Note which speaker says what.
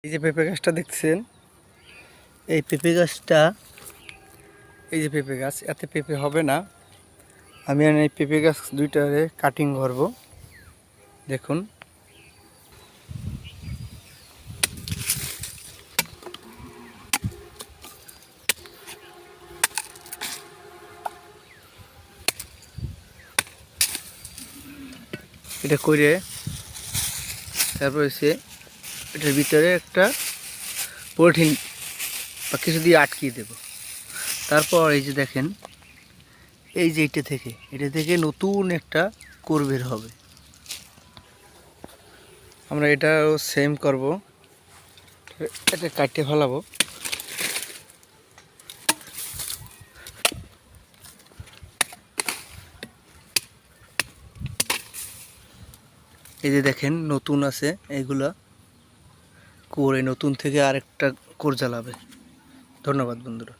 Speaker 1: এই যে পেঁপে গাছটা দেখছেন, এই পেঁপে গাছটা, এই যে পেঁপে গাছ, এতে পেঁপে হবে না। আমি এই পেঁপে গাছ দুইটারে কাটিং করব। দেখুন, এটা করে তারপর হচ্ছে এটার ভিতরে একটা পলিথিন বা কিছু দিয়ে আটকিয়ে দেব। তারপর এই যে দেখেন, এই যে এটা থেকে নতুন একটা কোর বের হবে। আমরা এটাও সেম করব, এটা কাটতে ফেলাবো। এই যে দেখেন নতুন আছে এইগুলা কোর, এই নতুন থেকে আরেকটা কোর জ্বালাবে। ধন্যবাদ বন্ধুরা।